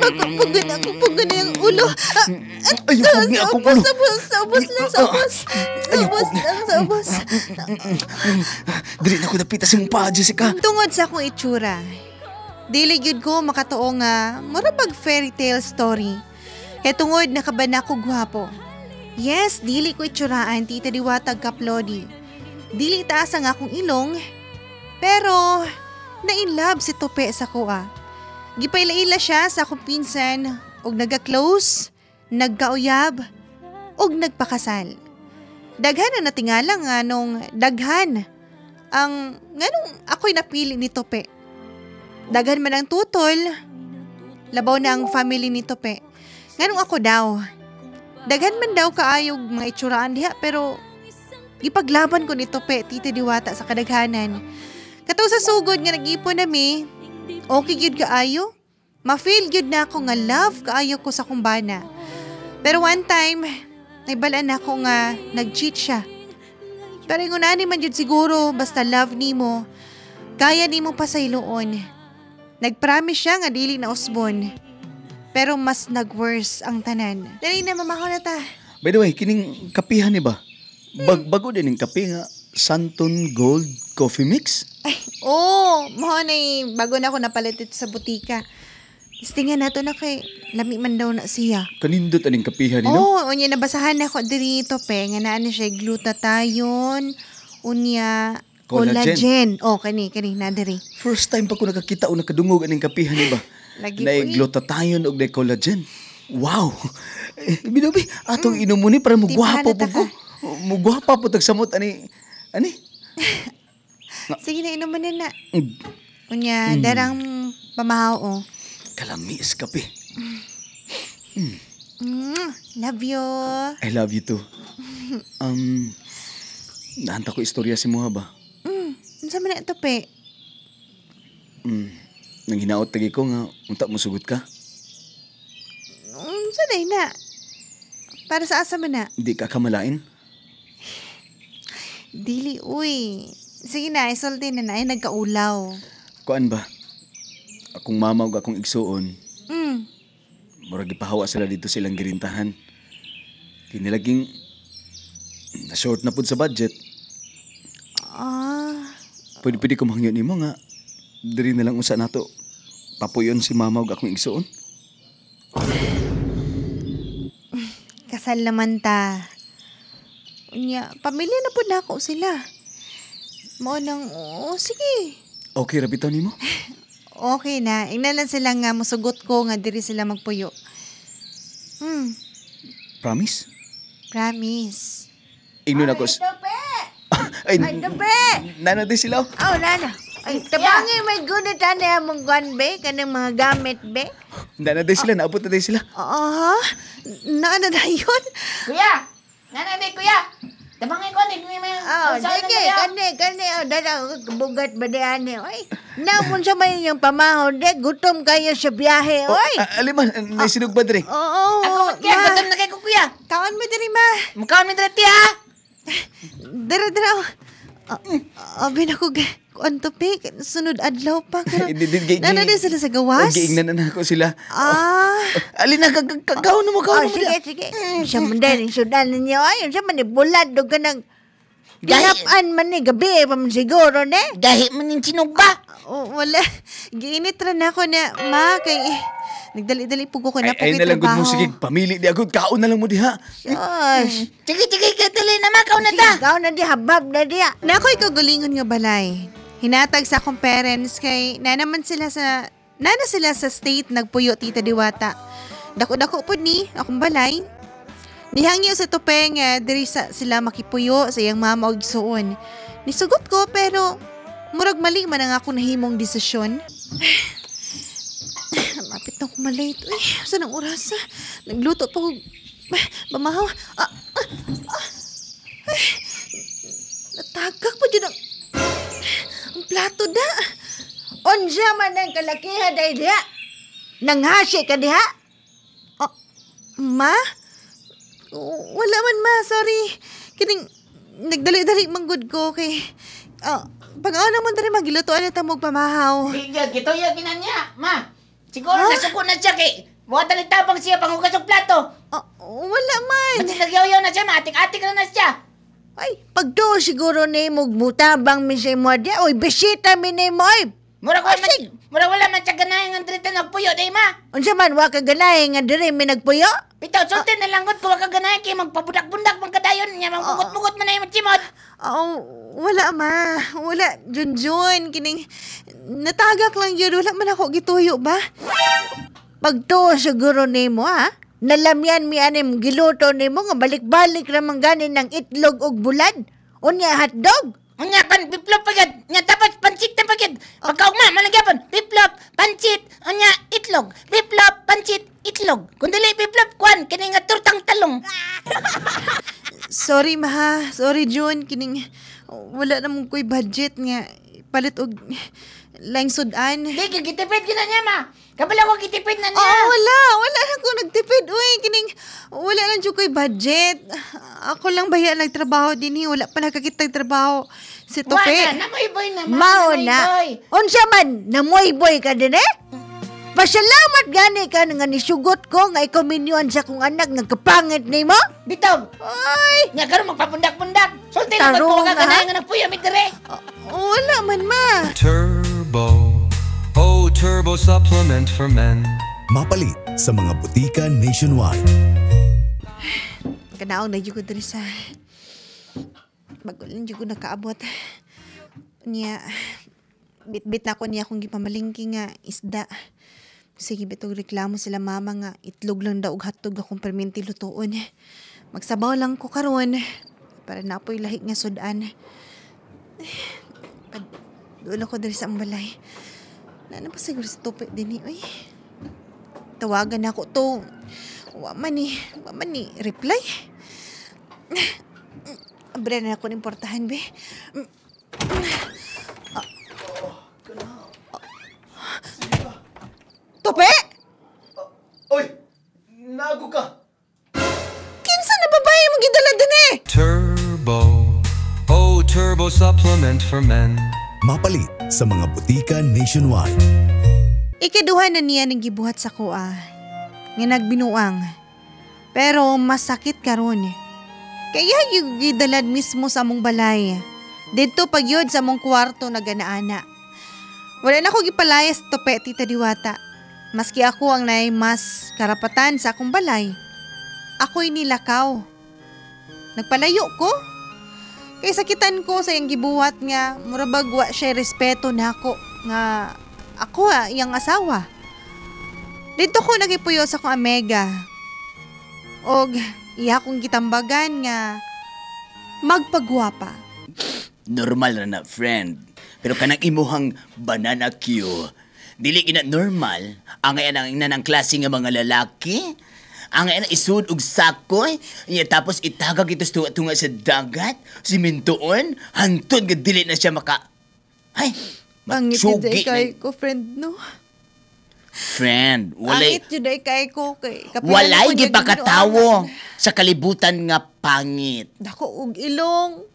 Magpugan ako, pugan na yung ulo. Ayupog niya akong ulo. Sabos lang. Dili na ko napita si mong paa, Jessica. Tungod sa akong itsura, dili gyud ko makatuo nga mura pag fairy tale story. Kaya tungod nakabana ko gwapo. Yes, dili ko itsuraan, Tita Diwata Kaplodi. Dili taas ang akong ilong, pero na-inlove si Tope sa kuha. Gipayla-ila siya sa akong pinsan og naga-close, nagkauyab, og nagpakasal. Daghan na natingala nga nung daghan ang nganong ako'y napili ni Tope. Daghan man ang tutol, labaw na ang family ni Tope. Nganong ako daw. Daghan man daw kaayog mga itsuraan diha pero gipaglaban ko ni Tope, Tita Diwata sa kadaghanan. Kato sa sugod nga nag-ipon nami, okay gyud kaayo. Ma-feel gyud na ako nga love kaayo ko sa kumbana. Pero one time, naibalaan ako nga nag-cheat siya. Pero yung unani man gyud siguro basta love nimo, kaya nimo pasayloon. Nag-promise siya nga dili na usbon. Pero mas nag-worse ang tanan. Dali na, mamahaw na ta. By the way, kining kapihan ni ba? Bago din yung kape nga, Santon Gold Coffee Mix? Ay, maho na bago na ako napalit ito sa butika. Istingan nato na kay lami man daw na siya. Kanindot aning kapihan ni no? Unya nabasahan na ako dito pe, nga naan siya glutathione, unya collagen. Kani na diri. First time pa ko nakakita o nakadungog aning kapihan ni ba? Lagi na glutathione o na collagen. Wow! Binabi, atong inom mo ni para mugwapo po ko. Mugwapa po tagsamot, ani? Sige na, inom mo na. Unya, darang pamahaw, Kalamis kape. Love you. I love you too. Nahanta ko istorya si Moha ba? Saan man na ito, pe? Nang hinaot tagi ko nga, unta mo sugot ka? Sanay na. Para sa asa man na? Hindi ka kamalain? Dili, uy. Sige na, isulti na ay nagkaulaw. Kuan ba? Akong mama o akong igsuon, murag ipahawa sila dito silang girintahan. Kinilaging na-short na po sa budget. Pwede ko mahangyon ni mo nga. Diri na lang usa nato. Papuyon si mama o akong igsuon. Kasal naman ta. Unya, pamilya na po na ako sila. Mo nang, sige. Okay, rabitaw ni mo? Okay na. Ingnalan sila nga, musugot ko nga diri sila magpuyo. Promise? Promise. Ingnon ako. Ay, Tope! Nana din sila. Nana. Ay, tabangi may gunit na mong guan, be? Kanang mga gamit, be? Nana din sila. Naabot na din sila. Naana na yun? Kuya! Nanay, kuya! Tabangi ko, hindi mo sige, kani. Dada, bugat ba diyan eh? Ay, namun sa may yung pamahon, gutom kayo sa biyahe, oy! Aliman, naisinug ba diri? Ako, kaya gutom na kayo, kuya! Kaon mo diri, ma! Makaon mo diri, tiya! Dara. Abi na ko, kuan to, pe, sunod adlaw pa. Nana din sila sa gawas? Giingnan na ako sila. Alina, kagaw na mo, Sige. Siya man din, sudan ninyo, ay, siya man bulad, do ka nang ganapan man ni, gabi, pa man siguro, ne? Dahil man yung sinugba! Wala, giinit rin ako na, ma, kay, nagdali-dali po ko na po ay nalang gud mo, sige, pamili di agad, kaon na lang mo diha. Gosh. Sige, katali na ma, kaon na ta! Sige, kaon na di, habab na di. Nako'y kagulingon nga balay. Hinatag sa akong parents kay nana sila sa state nagpuyo, Tita Diwata. Dako-dako po ni akong balay. Nihangyo sa Topeng diri sila makipuyo sa iyang mama og igsuon. Nisugot ko pero murag mali man ang akong nahimong desisyon. Mapit na ko malate. Uy, saan ang oras? Nagluto pa ko. Mamahaw. Natagak pa dyan ang plato da. Unsa man ang kalakihan day diha? Nanghasi ka diha? Ma? Wala man, ma. Sorry. Kining nagdali-dali manggod ko kay pag-ano naman dali magilutoan na tamog pamahaw. Gito ya ginanya, ma. Siguro nasuko na siya kay buhat talitabang siya panghugas og plato. Wala man. Pati nagyaw-yaw na siya, maatik-atik na siya. Ay, pagdo siguro ni mo mutabang mi sa mo dia. Oy, bisita mi ni mo. Mura wala man siya ganahin ang drita nagpuyo, day ma. Unsa man wa ka ganahin nga diri mi nagpuyo? Bitaw, sulti na langgot ko wag ka ganahin kay magpabudak-bundak man kadayon niya, magbugot-bugot man na yung chimot. Wala ma. Wala, Junjun. Kining, natagak lang yun. Wala man ako gituyo ba? Pagto siguro ni mo ha. Nalamyan mi anim giluto ni mo nga balik-balik ramang ganin ng itlog ug bulad. Unya hotdog. Unya pan biplop pagad. Nya tapos pansit na pagad. Pagkaugma malagyapon. Biplop, pansit, unya itlog. Biplop, pansit, itlog. Kung dili biplop kwan kini nga turtang talong. Sorry ma. Sorry Jun. Kining, wala namang ko'y budget nga. Palit og laing sudan. Di, gitipid gina niya ma. Kabala ko gitipid na niya. Wala na ko nagtipid. Uy, kining, wala lang dyan ko'y budget. Ako lang baya nagtrabaho din. Wala pa nakakita trabaho. Si Tope. Wala, namoy boy naman. Mao namoy na. boy. Unsa man namoy boy ka din eh? Pasalamat gani ka nga nisugot ko nga ikaw minyon sa kong anak nga kapangit ni mo. Bitaw. Ay, Nya karon magpapundak-pundak. Sulti na Tarong, ko ka ha? ganahin nga nagpuyo mi dire. Wala man ma. Turbo. Oh, Turbo supplement for men. Mapalit sa mga butika nationwide. Kanaong na ko diri sa bagulan ko nakaabot. Niya, bit-bit na ko niya kung gipamalingki nga isda. Sige, bitog reklamo sila mama nga itlog lang daw og hotdog akong perminti lutuon. Magsabaw lang ko karon para napoy lahi nga sudan. Dulo ko diri sa ambalay. Na pa siguro si Tope din oy. Tawagan ako to. Wa man ni reply. Abre na ako ng portahan, be. Tope! Oy! Nago ka! Kinsa na babae mo gidala din eh? Turbo. Oh, Turbo supplement for men. Mapalit sa mga butika nationwide. Ikaduha na niya ng gibuhat sa kuha. Nga nagbinuang. Pero masakit karon. Kaya yung gidalad mismo sa among balay. Dito pag yun sa among kwarto na ganaana. Wala na ko gipalayas Tope, Tita Diwata. Maski ako ang naay mas karapatan sa akong balay. Ako'y nilakaw. Nagpalayo ko. Kay sakitan ko sa iyang gibuhat nga murabag wa siya respeto na ako nga ako iyang asawa. Dito ko nagipuyo sa akong amega. Og iya kong gitambagan nga magpagwapa. Normal na friend. Pero kanang imuhang banana Q. Dili ina normal. Ang ang ina ng klase nga mga lalaki. Ang ina isud og sakoy. Tapos itagag ito tunga sa dagat. Simintoon. Hantod nga dili na siya maka... Ay! Pangit yun day kay ko, friend, no? Friend, walay... Pangit yun day kay ko. Walay gipakatawo sa kalibutan nga pangit. Dako og ilong.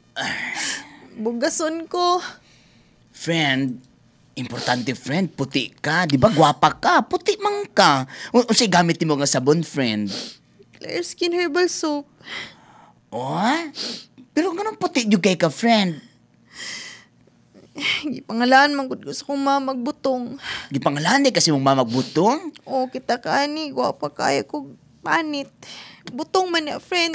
Bugason ko. Friend, importante friend, puti ka. Di ba gwapa ka? Puti man ka. Unsay gamit mo nga sabon, friend? Clear Skin Herbal Soap. Oh? Pero ganun puti yung kay ka, friend. Gipangalaan man gud gusto kong magbutong. Gipangalan kasi mong mamagbutong. O kita ka ni, gwapa kaya ko panit. Butong man na, friend.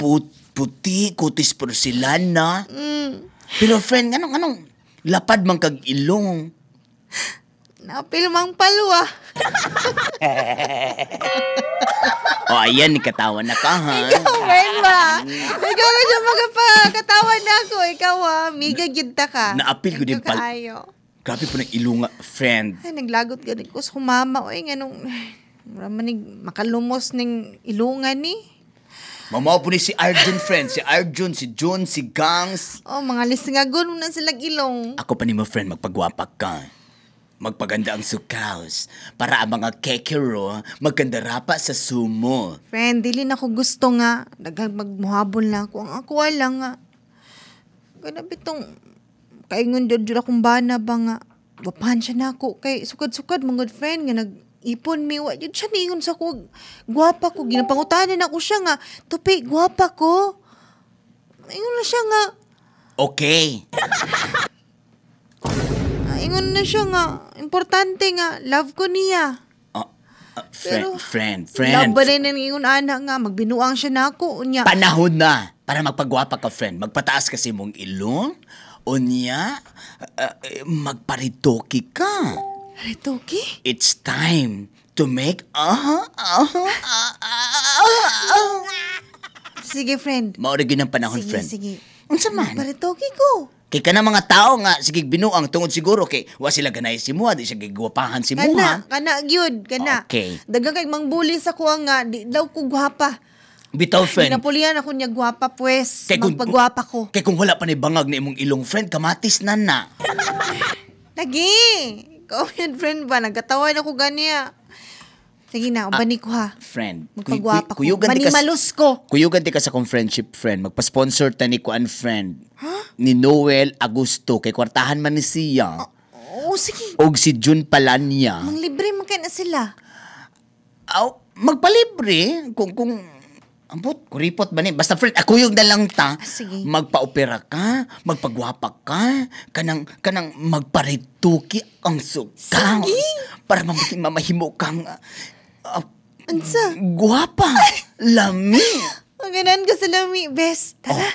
Puti, kutis porcelana. Mm. Pero friend, anong lapad man kag ilong. Napil mang palwa. Ayan, katawa na ka, ha? Ikaw, friend ba? Ikaw na siya magkatawa na ako. Ikaw, miga ginta ka. Naapil ko din Ikaw pal... kaayo. Grabe po ng ilong nga, friend. Ay, naglagot ka rin ko sa humama. Oy, ganong... Maraming makalumos ng ilungan ni. Mamaw po ni si Arjun, friend. Si Arjun, si Jun, si Gangs. Oh, mga lisingagon na silang ilong. Ako pa ni mo, friend, magpagwapak ka. Magpaganda ang sukaws para ang mga kekero maganda rapa sa sumo. Friend, dili na ko gusto nga. Daghang magmuhabol na ako. Ang ako lang nga. Kaya bitong kaingon doon akong bana ba nga. Wapahan siya na ako. Kay sukad-sukad, mga good friend, nga ipon mi wa jud siya niingon sa ko. Gwapa ko ginapangutanan ako siya nga, "Tupi, gwapa ko." Ingon na siya nga, Okay. ingon na siya nga, importante nga, love ko niya. Pero, Friend. love ba rin ang ingon ana nga, magbinuang siya na ako. Unya, Panahon na para magpagwapa ka, friend. Magpataas kasi mong ilong. Unya, magparitoki ka. Ritoki? It's time to make Sige, friend. Maurigin ang panahon, Sige, friend. sige. Unsa man? Paritoki ko. Kay ka na mga tao nga, sige binuang tungod siguro kay wa sila ganay si Mua, di siya gigwapahan si Mua. Kana, gyud, kana. Okay. Dagang kay mangbuli sa kuha nga, di daw ko gwapa. Bitaw, friend. Ginapulian ako niya gwapa, pues. Kay kung- Magpagwapa ko. Kay kung wala pa ni bangag na imong ilong, friend, kamatis na na. Lagi! Comment friend ba? Nagkatawan ako ganiya. Sige na, ubani ko ha. Friend, Magpagwapa ko. kuyugan ti ka Manimalus ko. Kuyugan ti ka sa kong friendship, friend. Magpa-sponsor ta ni Kuan, friend. Ni Noel Agusto. Kay kwartahan man ni siya. Oo, sige. Og si Jun Palanya. Mang libre man kaya na sila. Aw, magpalibre. Kung ambot, kuripot ba ni? Basta friend, ako yung nalang ta. Sige. Magpa-opera ka, magpagwapa ka, kanang magparituki ang sukaw. Sige. Para mamahimo kang Ansa? guwapa. Lami. Maganan ka sa lami, bes. Tara.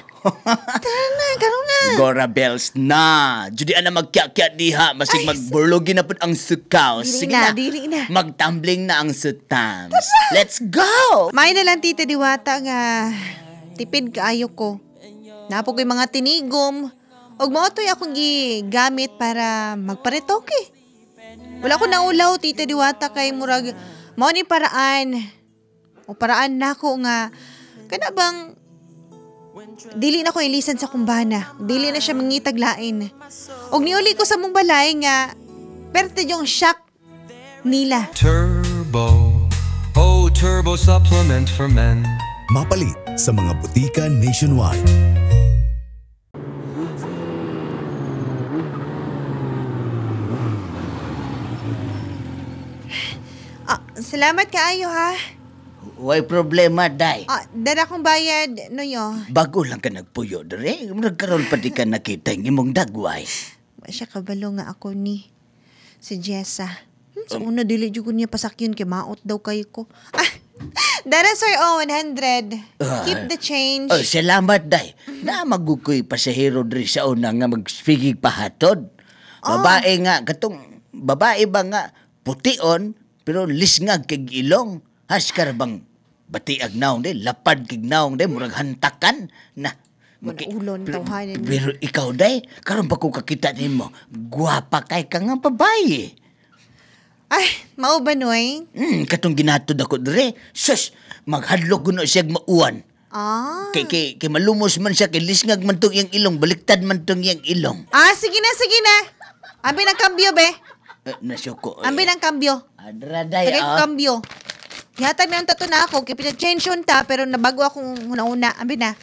Tara na, karoon na. Gora bells na. Judi na magkya-kya diha. Masig Ay, magburlogi na po ang sukaw. Dili Sige na, dili na. Magtumbling na ang sutams. Let's go! May na lang tita Diwata nga tipid kaayo ko. Napo ko'y mga tinigom. Og maotoy akong gigamit para magparetoke. Wala ko naulaw tita Diwata kay murag mao ni paraan. O paraan nako nga kana bang dili na ko ilisan sa kumbana. Dili na siya mangitag lain. Og niuli ko sa mong balay nga perte yung shock nila. Turbo. Oh, turbo supplement for men. Mapalit sa mga butika nationwide. Salamat kaayo ha. Way problema, day. Dara kong bayad, Noyo. Bago lang ka nagpuyo, dere. Nagkaroon pa di ka nakita yung imong dagway. Wa siya kabalo nga ako ni si Jessa. Sa una dili jud ko niya pasakyon kay maot daw kayo ko. Dara sir, 100. Keep the change. Oh, salamat, day. Na magukoy pasahero diri sa una nga magspigig pahatod. Babae nga, katong babae ba nga, pution, pero lisngag kag ilong. Haskar bang batiag naong de, lapad kag naong de, murag hantakan na. Manulon tawhanan. Pero ikaw, day, karon pa ko kakita nimo, guwapa kay ka nga babae. Ay, mao ba noy? Katong ginatod ako dire, sus, maghadlok kuno siya mauwan. Kay malumos man siya, kay lisngag man tong iyang ilong, baliktad man tong iyang ilong. Sige na, sige na. Ambi ng kambyo, be. Nasyoko. Ambi ng kambyo. Adra, day, Tagay ko kambyo. Yatag na ang tato na ako, kaya pinag-change yun ta, pero nabago akong una-una. Ambi na.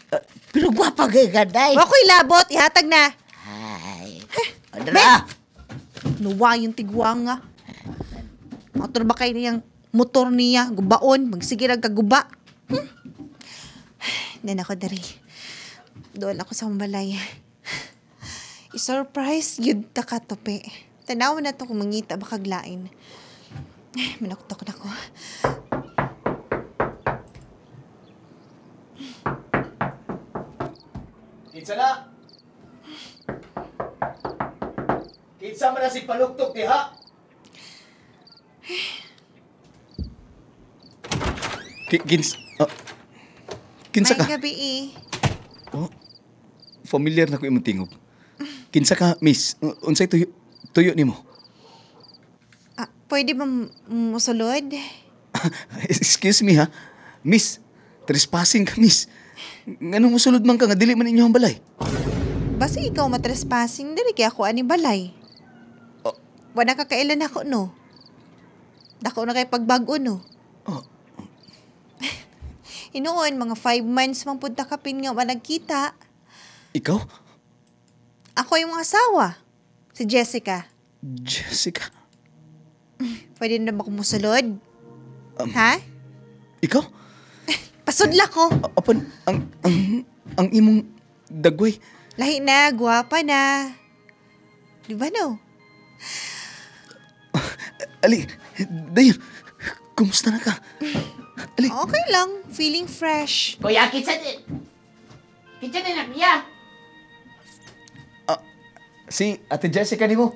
Pero gwapa kay ka, day. Wako'y labot, ihatag na. Ay. Adra. Nuwa yung tigwang nga. Motor ba kayo niyang motor niya, gubaon, magsigirag kaguba. Then ako dari. Doon ako sa balay. I-surprise yun ta katope. Tanawan na to kung mangita ba kaglain. Manakot na ko. Kinsa na? Kinsa man na si paluktok diha? Kinsa ka? May gabi eh. Oh, familiar na ko imong tingog. Kinsa ka, miss? Unsay tuyo nimo? Pwede ba musulod? Excuse me ha. Miss, trespassing ka, miss. Nganong musulod man ka nga dili man inyo ang balay? Basta ikaw matrespassing, dali kaya ako ani balay. Wala ka kailan ako, no? Dako na kay pagbago, no? Inoon, mga 5 months mang punta kapin nga nagkita. Ikaw? Ako yung asawa. Si Jessica. Jessica? Pwede na ba kumusulod? Ha? Ikaw? Pasudla ko. Apan, ang imong dagway. Lahi na, gwapa na. Di ba no? Ali, dayon, kumusta na ka? Ali, Okay lang, feeling fresh. Kuya, kitsa din. Kitsa din na, kuya. si Ate Jessica ni mo.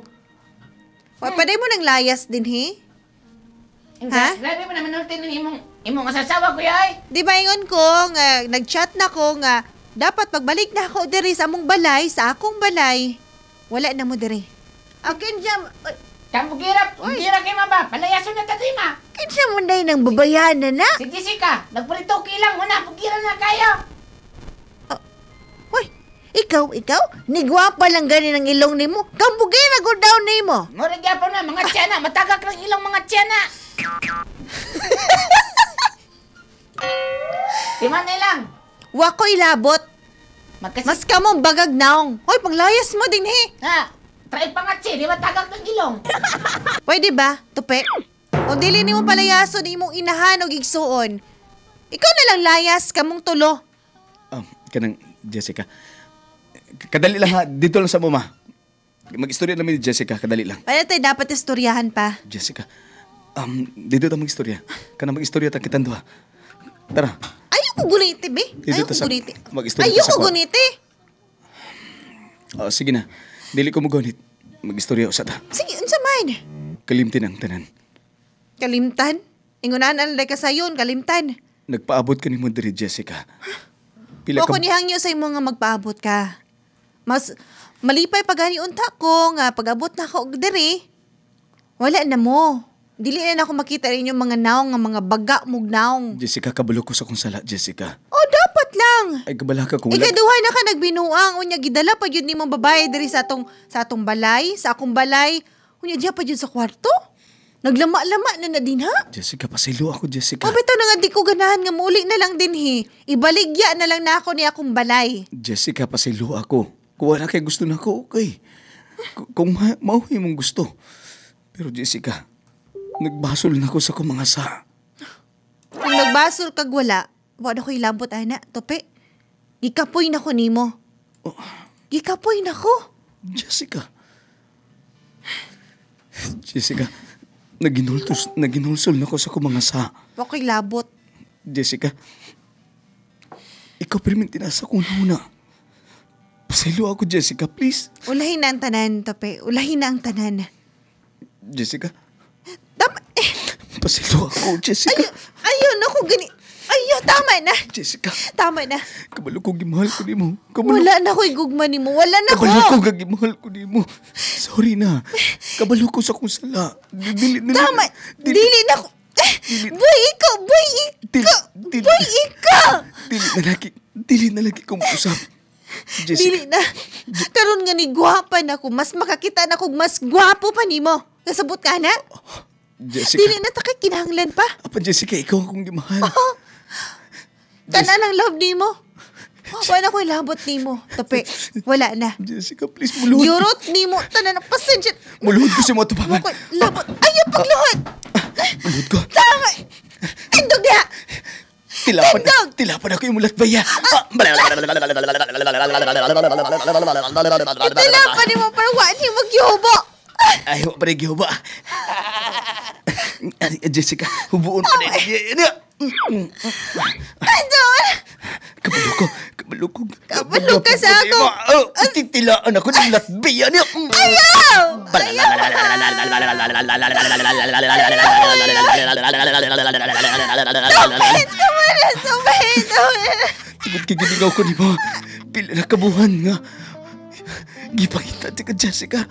Paday mo ng layas din, he? Ha? Grabe mo naman ultin ng imong asasawa, kuya ay. Di ba ingon ko nga, nag-chat na ko nga, dapat pagbalik na ako diri sa among balay, sa akong balay. Wala na mo diri. Akin siya, Kamugirap, gira kay maba. Palayaso na tatay ma. akin siya munday ng babayanan na. Si Jessica, nagpulito kilang muna. Pugira na kayo. Hoy, ikaw, nigwapa lang gani ng ilong nimo. Kambugira go down nimo. Ngorag yapon na, mga tiyana. Matagak lang ilang mga tiyana. Timane lang. Wa ko ilabot. Mas kamong bagag naong. Hoy, panglayas mo din, he. Ha, try pa nga siya. Di ba tagak ng ilong? Pwede ba, tupe? O dili ni mo palayaso ni mong inahan o gigsuon. Ikaw na lang layas, kamong tulo. Kanang Jessica. Kadali lang ha, dito lang sa mama. Mag-istorya namin ni Jessica, kadali lang. Pwede tayo dapat istoryahan pa. Jessica, dito tayo mag-istorya. Kanang mag-istorya ta kitang duha. Tara. Ayaw ko guniti, be. Dito Ayaw ta ko sa- guniti. mag-istorya Ayaw ta sa ko kwarto. guniti. Sige na, dili ko magunit. Mag-istorya usa ta. Sige, unsa man. Kalimtin ang tanan. Kalimtan? Ingunan ang ka sayon, kalimtan. Nagpaabot ka ni mo diri, Jessica. Pila Wa ko nihangyo sa imo nga magpaabot ka. Mas malipay pagani unta ko nga pag-abot na ako og diri. Wala na mo. Dili na ako makita rin yung mga naong nga mga baga mong naong. Jessica, kabalo ko sa kong sala, Jessica. Oh, dapat lang. Ay, kabala ka kung wala. Ikaduhay na ka nagbinuang. Unya, gidala pa yun ni mong babae diri sa atong balay, sa akong balay. Unya, diya pa yun sa kwarto. Naglama-lama na din, ha? Jessica, pasilo ako, Jessica. O, bitaw na nga di ko ganahan nga muli na lang din, he. Ibaligya na lang na ako ni akong balay. Jessica, pasilo ako. Kung wala kay gusto na ako, okay. Kung mauhi mong gusto. Pero Jessica, nagbasol na ako sa kong mga sa. Kung nagbasol kag wala, wala ko ilambot, ana, tope. Gikapoy na ko nimo. Gikapoy na ko. Jessica. Jessica, naginulsol na ako sa kong mga sa. Wala ko ilabot. Jessica, ikaw perminti na sa kong nauna. Pasilo ako, Jessica, please. Ulahin na ang tanan, tope. Ulahin na ang tanan. Jessica, Tama, pasilo ako, Jessica. ayaw na ko gani. Ayaw, tama na. Jessica, Tama na. kabalo ko gimahal ko ni mo. Wala na ko igugma ni mo. Wala na ko. Kabalo ko gagimahal ko ni mo. Sorry na. Kabalo ko sa kong sala. Dili. Tama. Dili na ko. Boy, ikaw. Boy, ikaw. Boy, ikaw. Dili na lagi kong usap. Jessica, Dili na. Karon nga ni gwapa na ko. Mas makakita na ko. Mas gwapo pa ni mo. Kasabot ka na? Jessica. Dili na takay kinahanglan pa. Apa, Jessica, ikaw akong gimahal. Tanan ang love ni mo. Wala ko ilabot ni mo. Tape. Wala na. Jessica, please, muluhod. Yurot ni mo. Tanan ang pasensya. Muluhod ko si mo tubangan. Wako labot. Ayaw pagluhod. Muluhod ko. Tama. Tindog niya. Tindog! Tilapan ako yung mulat baya. Italapan ni mo para wala niyo magyubo. Ay, pa rin gihuba. Jessica, hubuon pa rin. Tindog! Kabalo ko. Kabalo ka sa ako. Titilaan ako ng latbaya niya. Ayaw! Tumahit. Tugod kigiligaw ko ni mo. Pila na kabuhan nga. Gipakita ka, Jessica.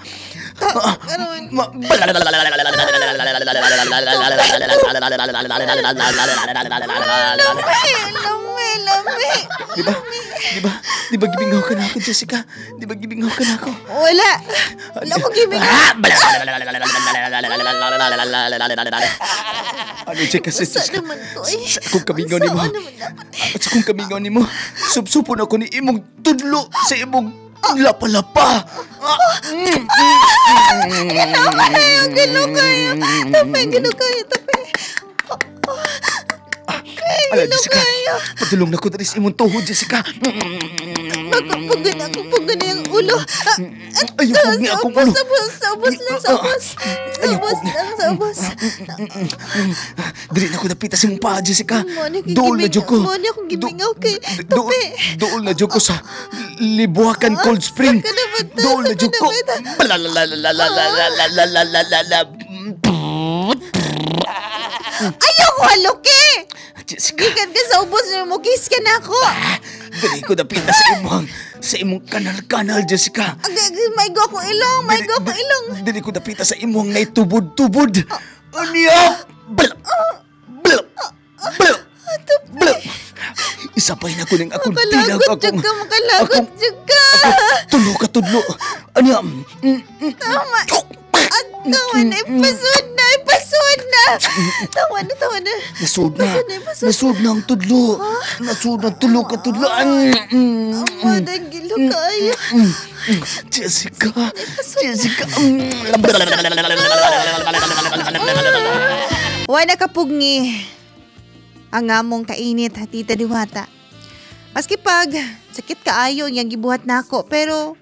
Lami. Di ba gibingaw ka na ako, Jessica? Di ba gibingaw ka na ako? Wala. Wala ko giming. Ano, Jessica? Sa naman ko eh. Sa akong kamingaw ni mo. Saan naman dapat? At sa akong kamingaw ni mo, subsupon ako ni imong tudlo sa imong Lapa-lapa. Gilo kayo. Tape. Ala, Jessica. Padulong na ko na rin sa imong tuhod, Jessica. Pagod na yung ulo. Ayaw po niya akong ulo. Sabos. Dili na ko napita sa imong paa, Jessica. Dool na dyan ko. Moni akong gibingaw kay Tape. Dool na dyan ko sa Libuakan Cold Spring. Dool na dyan ko. Ayaw ko haluki! Jessica. Gikan ka sa ubos na mo, kiss ka na ako. Dili ko napita sa imong kanal-kanal, Jessica. May go akong ilong. Dili ko napita sa imong naitubod-tubod. Aniya! Blap! Isapay na ko ng akong tilag. Makalagot dyan ka. Tulo ka tudlo. Aniya! Tama na, ipasod na. Tawa na. Nasud na ang tudlo. Nasud na tulo ka tudlo. Madang gilo kayo. Jessica. Wala kapugni ang among kainit, Tita Diwata. Maski pag sakit kaayo niyang gibuhat na ako, pero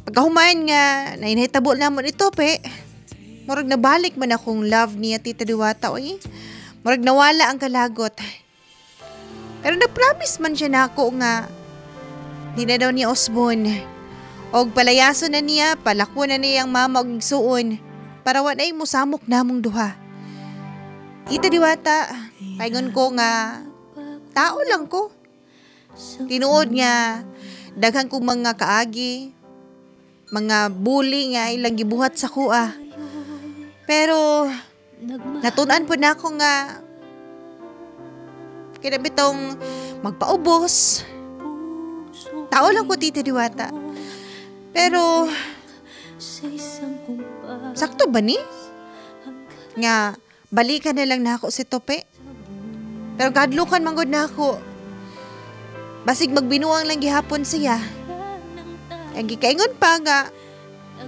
pagkahumayan nga, nainahitabo namon ito, pe. Murag nabalik man akong love niya, Tita Diwata, oy. Murag nawala ang kalagot. Pero na-promise man siya na ako nga, di na daw niya usbon. Og palayaso na niya, palako na niya ang mama og igsuon, para wanay mo samok namong duha. Tita Diwata, paingon ko nga, tao lang ko. Tinuod nga, daghan kong mga kaagi, mga bully nga ilang gibuhat sa kuha. Pero, natunan po na ako nga, kinabitong magpaubos. Tao lang ko, Tita Diwata. Pero, sakto ba ni? Nga, balikan na lang na ako si Tope. Pero kadlukan manggod na ako. Basig magbinuang lang gihapon siya. Ang gikaingon pa nga,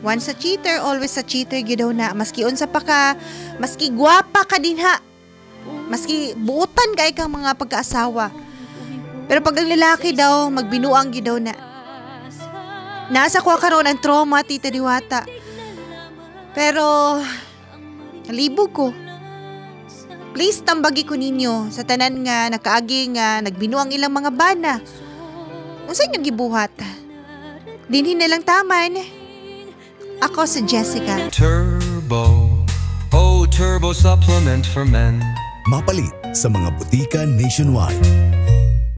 once a cheater, always a cheater gidaw na. Maski unsa pa ka, maski gwapa ka din ha. Maski buutan kay kang mga pagkaasawa. Pero pag ang lalaki daw, magbinuang gidaw na. Nasa ko karon ang trauma, Tita Diwata. Pero, nalibog ko. Please tambagi ko ninyo sa tanan nga nakaagi nga nagbinuang ilang mga bana. Unsa inyo gibuhat? Dinhin na lang taman. Ako si Jessica. Turbo. Oh, turbo supplement for men. Mapalit sa mga butika nationwide.